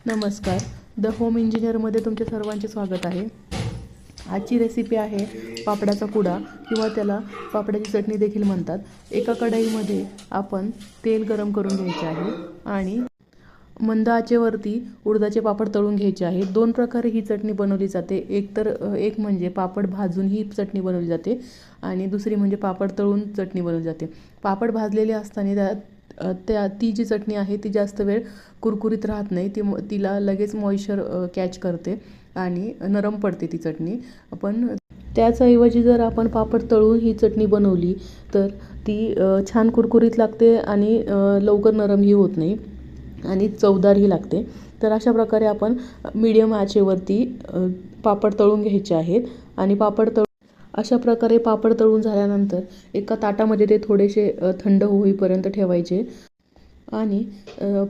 नमस्कार. The home इंजिनिअरमध्ये तुमच्या सर्वांचे स्वागत आहे. आजची रेसिपी आहे पापडाचा कुडा किंवा त्याला पापडाची चटणी देखील म्हणतात. एका कढईमध्ये आपण तेल गरम करून घ्यायचे आहे आणि मंद आचेवरती उडदाचे पापड तळून घ्यायचे आहेत. दोन प्रकारे ही चटणी बनवली जाते. एक म्हणजे पापड भाजून ही चटणी बनवली जाते आणि दुसरी म्हणजे पापड तळून चटणी बनवली जाते. पापड भाजलेले असताना ती जी चटणी आहे ती जास्त वेळ कुरकुरीत राहत नाही. तिला लगेच मॉइश्चर कॅच करते आणि नरम पडते ती चटणी. पण त्याचऐवजी जर आपण पापड तळून ही चटणी बनवली तर ती छान कुरकुरीत लागते आणि लवकर नरमही होत नाही आणि चवदारही लागते. तर अशा प्रकारे आपण मीडियम आचेवरती पापड तळून घ्यायचे आहेत आणि अशा प्रकारे पापड तळून झाल्यानंतर एका ताटामध्ये ते थोडेसे थंड होईपर्यंत ठेवायचे आणि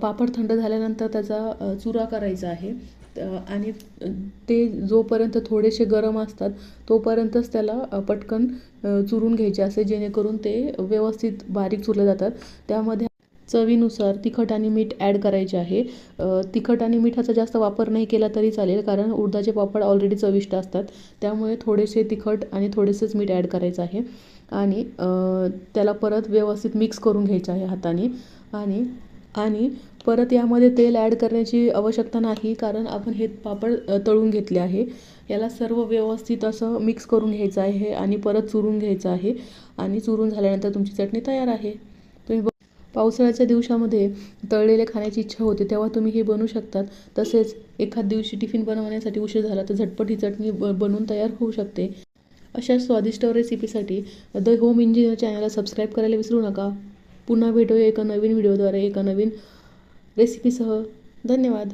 पापड थंड झाल्यानंतर त्याचा चुरा करायचा आहे आणि ते जोपर्यंत थोडेसे गरम असतात तोपर्यंतच त्याला पटकन चुरून घ्यायचे असे, जेणेकरून ते व्यवस्थित बारीक चुरले जातात. त्यामध्ये चवीनुसार तिखट आणि मीठ ॲड करायचे आहे. तिखट आणि मिठाचा जास्त वापर नाही केला तरी चालेल, कारण उडदाचे पापड ऑलरेडी चविष्ट असतात. त्यामुळे थोडेसे तिखट आणि थोडेसेच मीठ ॲड करायचं आहे आणि त्याला परत व्यवस्थित मिक्स करून घ्यायचं आहे हाताने आणि परत यामध्ये तेल ॲड करण्याची आवश्यकता नाही, कारण आपण हे पापड तळून घेतले आहे. याला सर्व व्यवस्थित असं मिक्स करून घ्यायचं आहे आणि परत चुरून घ्यायचं आहे आणि चुरून झाल्यानंतर तुमची चटणी तयार आहे. तुम्ही पावसाळ्याच्या दिवसामध्ये तळलेले खाण्याची इच्छा होते तेव्हा तुम्ही हे बनवू शकतात. तसेच एखाद दिवशी टिफिन बनवण्यासाठी उशीर झाला तर झटपट ही चटणी बनवून तयार होऊ शकते. अशा स्वादिष्ट रेसिपीसाठी द होम इंजिनिअर चॅनलला सबस्क्राईब करायला विसरू नका. पुन्हा भेटूया एका नवीन व्हिडिओद्वारे एका नवीन रेसिपीसह. धन्यवाद.